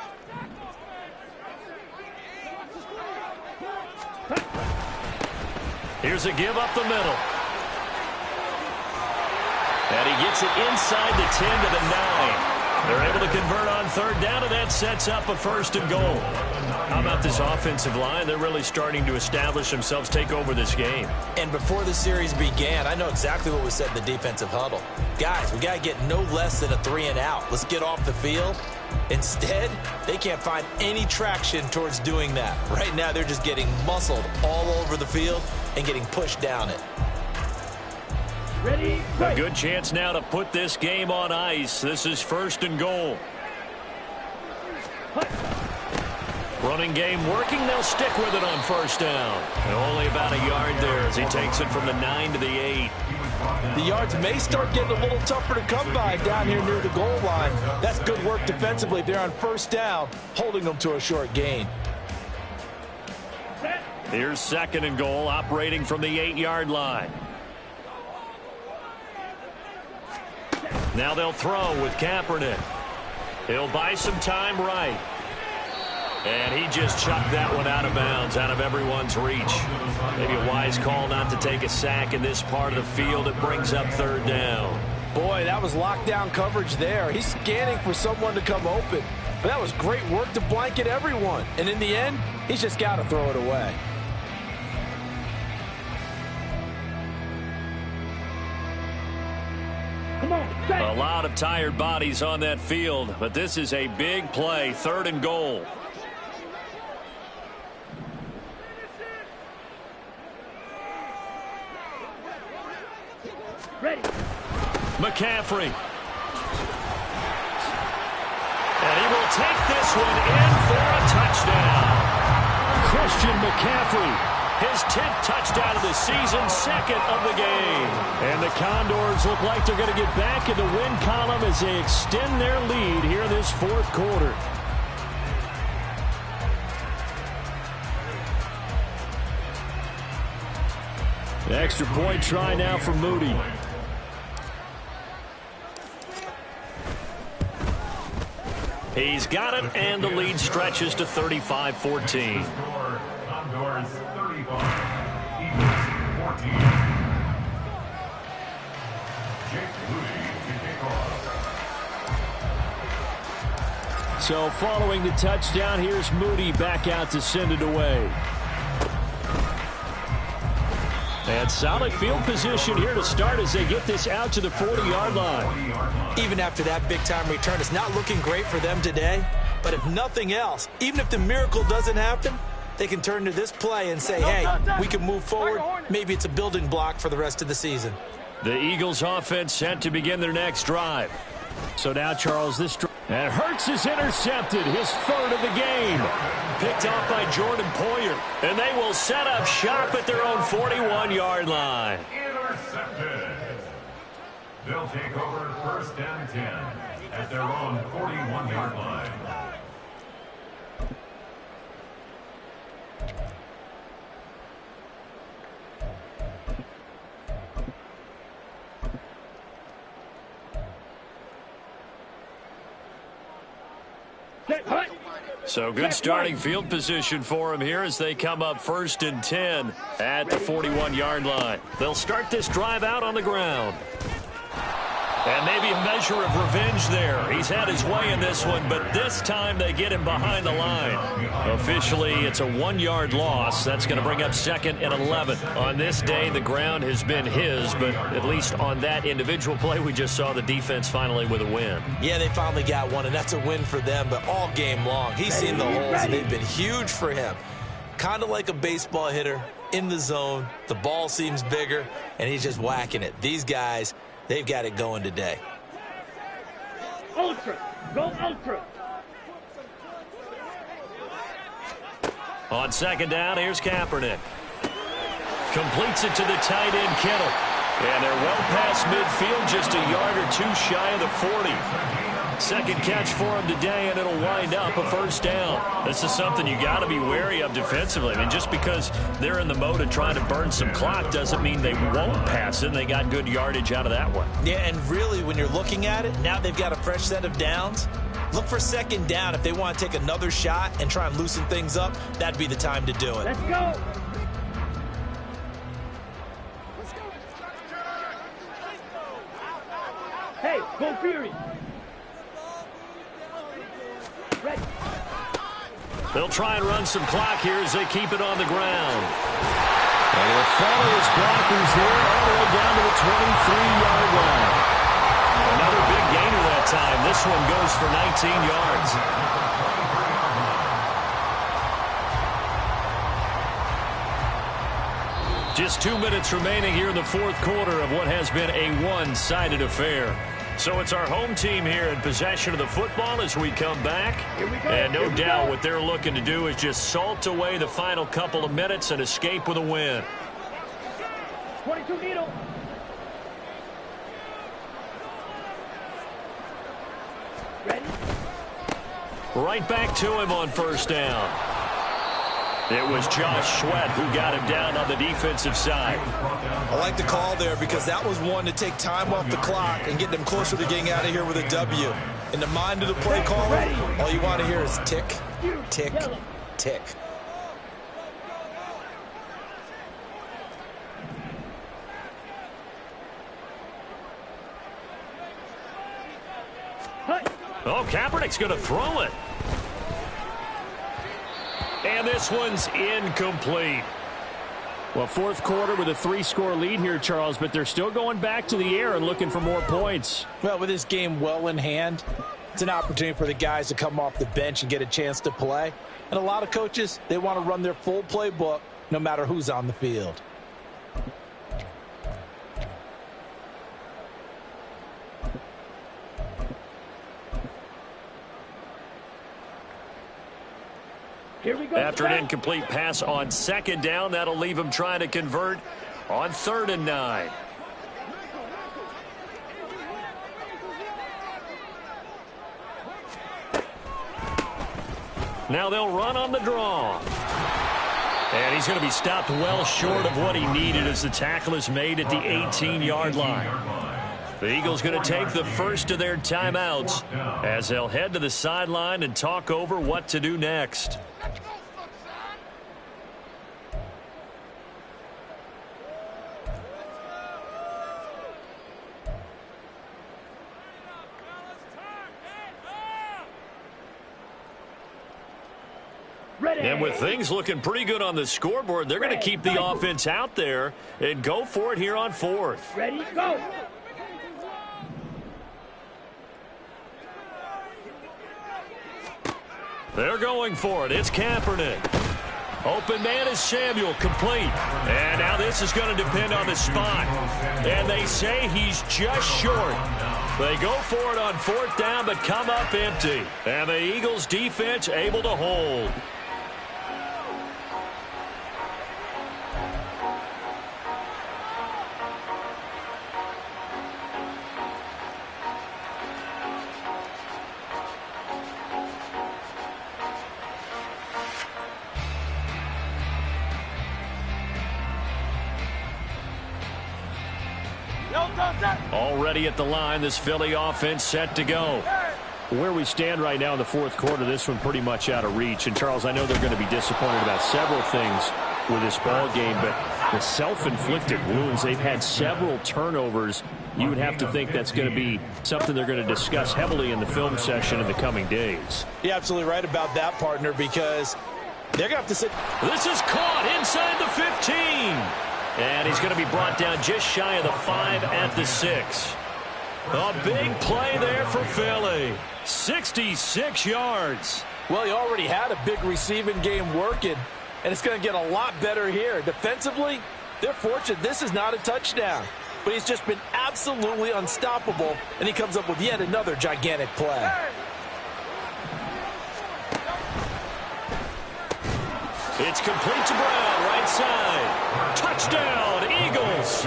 Here's a give up the middle. And he gets it inside the 10 to the 9. They're able to convert on 3rd down, and that sets up a 1st and goal. How about this offensive line? They're really starting to establish themselves, take over this game. And before the series began, I know exactly what was said in the defensive huddle. Guys, we got to get no less than a 3 and out. Let's get off the field. Instead, they can't find any traction towards doing that. Right now, they're just getting muscled all over the field and getting pushed down it. Ready. A good chance now to put this game on ice. This is 1st and goal. Running game working. They'll stick with it on 1st down. And only about a yard there as he takes it from the 9 to the 8. The yards may start getting a little tougher to come by down here near the goal line. That's good work defensively. They're on 1st down, holding them to a short gain. Here's 2nd and goal, operating from the 8-yard line. Now they'll throw with Kaepernick. He'll buy some time right. And he just chucked that one out of bounds, out of everyone's reach. Maybe a wise call not to take a sack in this part of the field. It brings up 3rd down. Boy, that was lockdown coverage there. He's scanning for someone to come open. But that was great work to blanket everyone. And in the end, he's just got to throw it away. Come on. A lot of tired bodies on that field, but this is a big play, 3rd and goal. Ready. McCaffrey. And he will take this one in for a touchdown. Christian McCaffrey. His 10th touchdown of the season, 2nd of the game. And the Condors look like they're going to get back in the win column as they extend their lead here in this 4th quarter. The extra point try now for Moody. He's got it, and the lead stretches to 35-14. Condors 35, Eagles 14. Jake Moody to kick off. So following the touchdown, here's Moody back out to send it away. And solid field position here to start as they get this out to the 40-yard line. Even after that big-time return, it's not looking great for them today. But if nothing else, even if the miracle doesn't happen, they can turn to this play and say, hey, we can move forward. Maybe it's a building block for the rest of the season. The Eagles offense set to begin their next drive. So now, Charles, this drive. And Hurts is intercepted, his 3rd of the game. Picked off by Jordan Poyer. And they will set up shop at their own 41-yard line. Intercepted. They'll take over 1st and 10. at their own 41-yard line. So good starting field position for him here as they come up 1st and 10 at the 41-yard line. They'll start this drive out on the ground. And maybe a measure of revenge there. He's had his way in this one, but this time they get him behind the line. Officially, it's a 1-yard loss. That's going to bring up 2nd and 11. On this day, the ground has been his, but at least on that individual play, we just saw the defense finally with a win. Yeah, they finally got one, and that's a win for them, but all game long, he's seen the holes, and they've been huge for him. Kind of like a baseball hitter in the zone. The ball seems bigger, and he's just whacking it. These guys, they've got it going today. Ultra. Go ultra. On 2nd down, here's Kaepernick. Completes it to the tight end, Kittle. And they're well past midfield, just a yard or two shy of the 40. Second catch for him today, and it'll wind up a 1st down. This is something you got to be wary of defensively. I mean, just because they're in the mode of trying to burn some clock doesn't mean they won't pass it. They got good yardage out of that one. Yeah, and really, when you're looking at it, now they've got a fresh set of downs. Look for 2nd down. If they want to take another shot and try and loosen things up, that'd be the time to do it. Let's go. Hey, go Fury. Ready. They'll try and run some clock here as they keep it on the ground. And he'll follow his blockers there all the way down to the 23-yard line. Another big gainer that time. This one goes for 19 yards. Just 2 minutes remaining here in the 4th quarter of what has been a one-sided affair. So it's our home team here in possession of the football as we come back. Here we go. And no doubt what they're looking to do is just salt away the final couple of minutes and escape with a win. 22 needle. Ready? Right back to him on 1st down. It was Josh Sweat who got him down on the defensive side. I like the call there because that was one to take time off the clock and get them closer to getting out of here with a W. In the mind of the play caller, all you want to hear is tick, tick, tick. Oh, Kaepernick's going to throw it. And this one's incomplete. Well, 4th quarter with a 3-score lead here, Charles, but they're still going back to the air and looking for more points. Well, with this game well in hand, it's an opportunity for the guys to come off the bench and get a chance to play. And a lot of coaches, they want to run their full playbook no matter who's on the field. Here we go. After an incomplete pass on 2nd down, that'll leave him trying to convert on 3rd and 9. Now they'll run on the draw. And he's going to be stopped well short of what he needed as the tackle is made at the 18-yard line. The Eagles going to take the first of their timeouts as they'll head to the sideline and talk over what to do next. And with things looking pretty good on the scoreboard, they're going to keep the offense out there and go for it here on 4th. Ready, go. They're going for it. It's Kaepernick. Open man is Samuel, complete. And now this is going to depend on the spot. And they say he's just short. They go for it on 4th down, but come up empty. And the Eagles defense able to hold. Already at the line, this Philly offense set to go. Where we stand right now in the fourth quarter, this one pretty much out of reach. And, Charles, I know they're going to be disappointed about several things with this ball game, but the self-inflicted wounds, they've had several turnovers. You would have to think that's going to be something they're going to discuss heavily in the film session in the coming days. You're absolutely right about that, partner, because they're going to have to sit. This is caught inside the 15. And he's going to be brought down just shy of the 5 at the 6. A big play there for Philly. 66 yards. Well, he already had a big receiving game working, and it's going to get a lot better here. Defensively, they're fortunate this is not a touchdown. But he's just been absolutely unstoppable, and he comes up with yet another gigantic play. It's complete to Brown, right side. Touchdown, Eagles.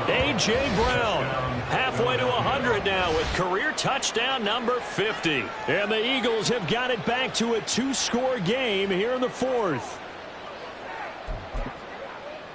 A.J. Brown, halfway to 100 now with career touchdown number 50. And the Eagles have got it back to a 2-score game here in the fourth.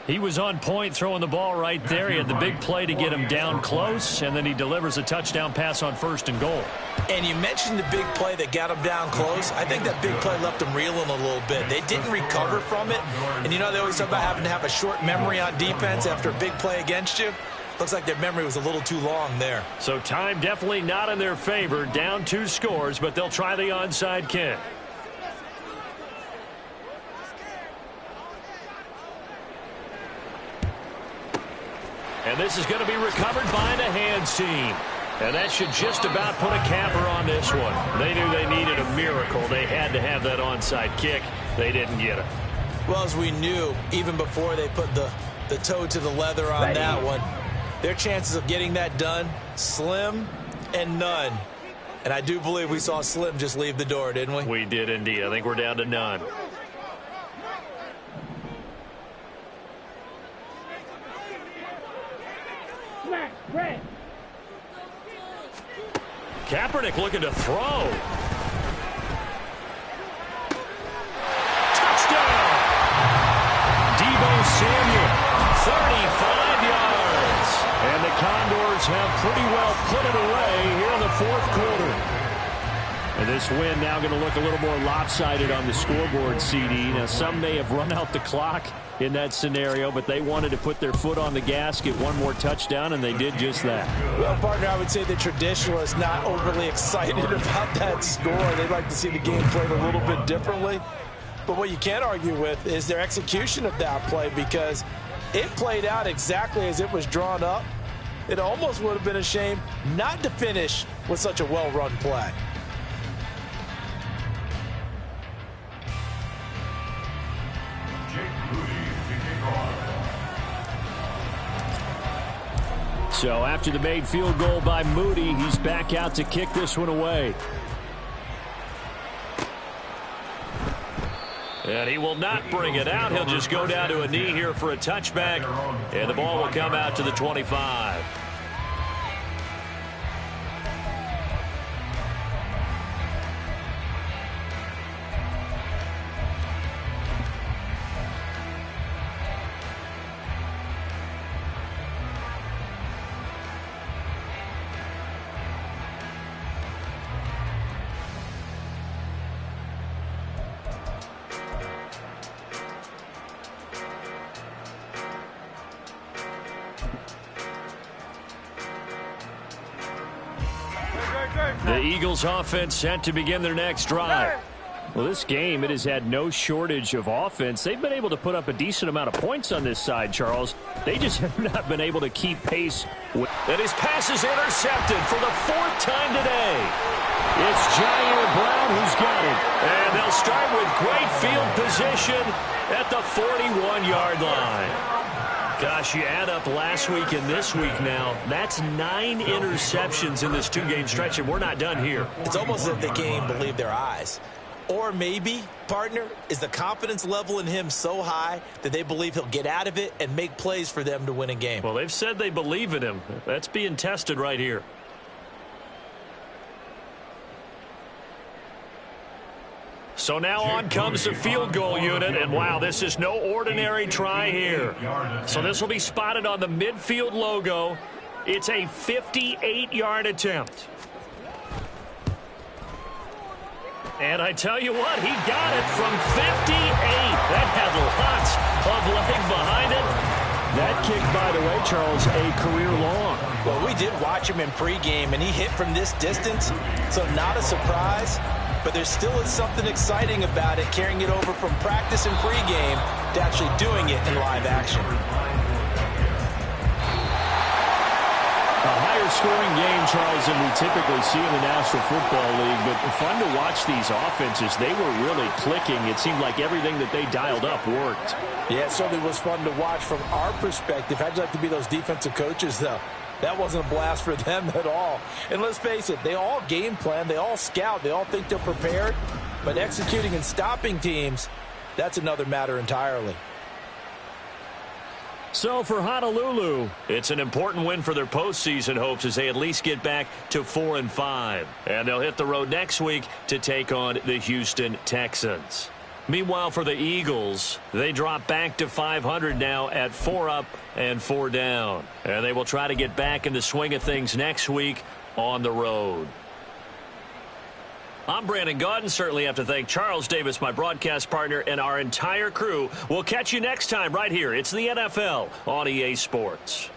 He was on point throwing the ball right there. He had the big play to get him down close, and then he delivers a touchdown pass on 1st and goal. And you mentioned the big play that got him down close. I think that big play left him reeling a little bit. They didn't recover from it. And you know they always talk about having to have a short memory on defense after a big play against you. Looks like their memory was a little too long there. So time definitely not in their favor. Down 2 scores, but they'll try the onside kick. And this is going to be recovered by the hands team. And that should just about put a capper on this one. They knew they needed a miracle. They had to have that onside kick. They didn't get it. Well, as we knew, even before they put the toe to the leather on that one, their chances of getting that done, slim and none. And I do believe we saw Slim just leave the door, didn't we? We did indeed. I think we're down to none. Red. Kaepernick looking to throw. Touchdown! Deebo Samuel, 35 yards. And the Condors have pretty well put it away here in the fourth quarter. And this win now going to look a little more lopsided on the scoreboard, CD. Now, some may have run out the clock in that scenario, but they wanted to put their foot on the gas, get one more touchdown, and they did just that. Well, partner, I would say the traditionalists not overly excited about that score. They'd like to see the game played a little bit differently. But what you can't argue with is their execution of that play, because it played out exactly as it was drawn up. It almost would have been a shame not to finish with such a well-run play. So after the made field goal by Moody, he's back out to kick this one away. And he will not bring it out. He'll just go down to a knee here for a touchback. And the ball will come out to the 25. The Eagles offense set to begin their next drive. Well, this game, it has had no shortage of offense. They've been able to put up a decent amount of points on this side, Charles. They just have not been able to keep pace with. And his pass is intercepted for the 4th time today. It's Jair Brown who's got it. And they'll start with great field position at the 41-yard line. Gosh, you add up last week and this week now, that's 9 interceptions in this 2-game stretch, and we're not done here. It's almost as if they can't even believe their eyes. Or maybe, partner, is the confidence level in him so high that they believe he'll get out of it and make plays for them to win a game. Well, they've said they believe in him. That's being tested right here. So now on comes the field goal unit, and wow, this is no ordinary try here. So this will be spotted on the midfield logo. It's a 58-yard attempt. And I tell you what, he got it from 58. That had lots of leg behind it. That kick, by the way, Charles, a career long. Well, we did watch him in pregame, and he hit from this distance, so not a surprise. But there still is something exciting about it, carrying it over from practice and pregame to actually doing it in live action. A higher scoring game, Charles, than we typically see in the National Football League. But fun to watch these offenses. They were really clicking. It seemed like everything that they dialed up worked. Yeah, it certainly was fun to watch from our perspective. How'd you like to be those defensive coaches, though? That wasn't a blast for them at all. And let's face it, they all game plan, they all scout, they all think they're prepared. But executing and stopping teams, that's another matter entirely. So for Honolulu, it's an important win for their postseason hopes as they at least get back to 4-5. And they'll hit the road next week to take on the Houston Texans. Meanwhile, for the Eagles, they drop back to 500 now at 4 up and 4 down. And they will try to get back in the swing of things next week on the road. I'm Brandon Gaudin. Certainly have to thank Charles Davis, my broadcast partner, and our entire crew. We'll catch you next time right here. It's the NFL on EA Sports.